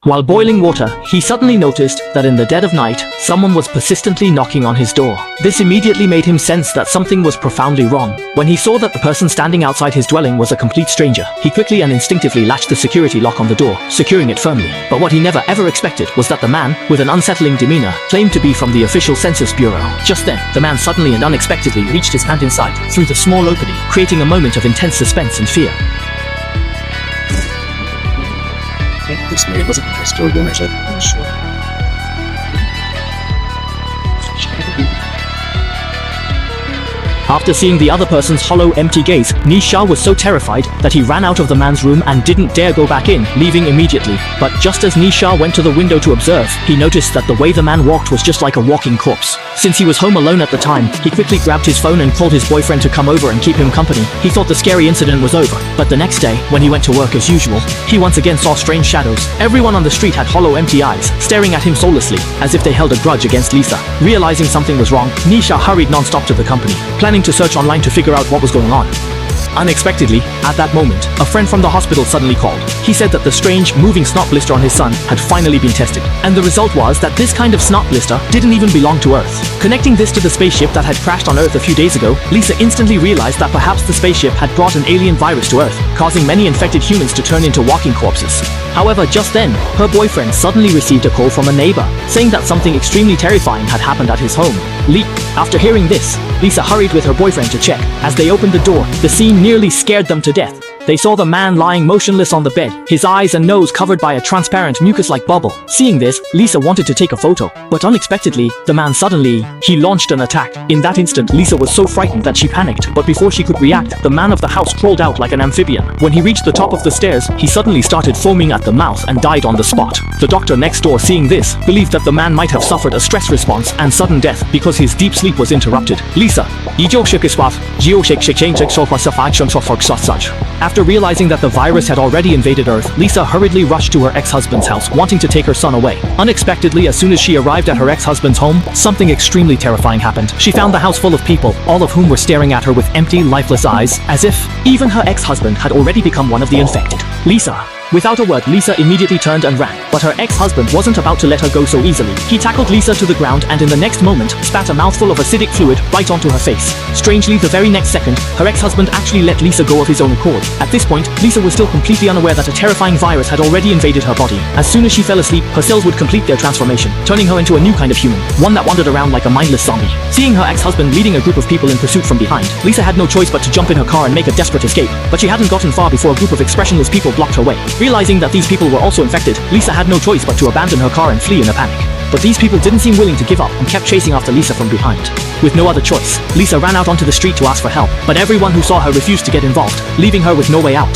While boiling water, he suddenly noticed that in the dead of night, someone was persistently knocking on his door. This immediately made him sense that something was profoundly wrong. When he saw that the person standing outside his dwelling was a complete stranger, he quickly and instinctively latched the security lock on the door, securing it firmly. But what he never ever expected was that the man, with an unsettling demeanor, claimed to be from the official Census Bureau. Just then, the man suddenly and unexpectedly reached his hand inside, through the small opening, creating a moment of intense suspense and fear. This man wasn't just organized. I'm sure. After seeing the other person's hollow, empty gaze, Nisha was so terrified that he ran out of the man's room and didn't dare go back in, leaving immediately. But just as Nisha went to the window to observe, he noticed that the way the man walked was just like a walking corpse. Since he was home alone at the time, he quickly grabbed his phone and called his boyfriend to come over and keep him company. He thought the scary incident was over, but the next day, when he went to work as usual, he once again saw strange shadows. Everyone on the street had hollow, empty eyes, staring at him soullessly, as if they held a grudge against Lisa. Realizing something was wrong, Nisha hurried non-stop to the company, planning to search online to figure out what was going on. Unexpectedly, at that moment, a friend from the hospital suddenly called. He said that the strange, moving snot blister on his son had finally been tested, and the result was that this kind of snot blister didn't even belong to Earth. Connecting this to the spaceship that had crashed on Earth a few days ago, Lisa instantly realized that perhaps the spaceship had brought an alien virus to Earth, causing many infected humans to turn into walking corpses. However, just then, her boyfriend suddenly received a call from a neighbor, saying that something extremely terrifying had happened at his home. After hearing this, Lisa hurried with her boyfriend to check. As they opened the door, the scene nearly scared them to death. They saw the man lying motionless on the bed, his eyes and nose covered by a transparent mucus-like bubble. Seeing this, Lisa wanted to take a photo, but unexpectedly, the man suddenly, he launched an attack. In that instant, Lisa was so frightened that she panicked, but before she could react, the man of the house crawled out like an amphibian. When he reached the top of the stairs, he suddenly started foaming at the mouth and died on the spot. The doctor next door, seeing this, believed that the man might have suffered a stress response and sudden death because his deep sleep was interrupted. After realizing that the virus had already invaded Earth, Lisa hurriedly rushed to her ex-husband's house, wanting to take her son away. Unexpectedly, as soon as she arrived at her ex-husband's home, something extremely terrifying happened. She found the house full of people, all of whom were staring at her with empty, lifeless eyes, as if even her ex-husband had already become one of the infected. Without a word, Lisa immediately turned and ran, but her ex-husband wasn't about to let her go so easily. He tackled Lisa to the ground and in the next moment, spat a mouthful of acidic fluid right onto her face. Strangely, the very next second, her ex-husband actually let Lisa go of his own accord. At this point, Lisa was still completely unaware that a terrifying virus had already invaded her body. As soon as she fell asleep, her cells would complete their transformation, turning her into a new kind of human, one that wandered around like a mindless zombie. Seeing her ex-husband leading a group of people in pursuit from behind, Lisa had no choice but to jump in her car and make a desperate escape, but she hadn't gotten far before a group of expressionless people blocked her way. Realizing that these people were also infected, Lisa had no choice but to abandon her car and flee in a panic. But these people didn't seem willing to give up and kept chasing after Lisa from behind. With no other choice, Lisa ran out onto the street to ask for help, but everyone who saw her refused to get involved, leaving her with no way out.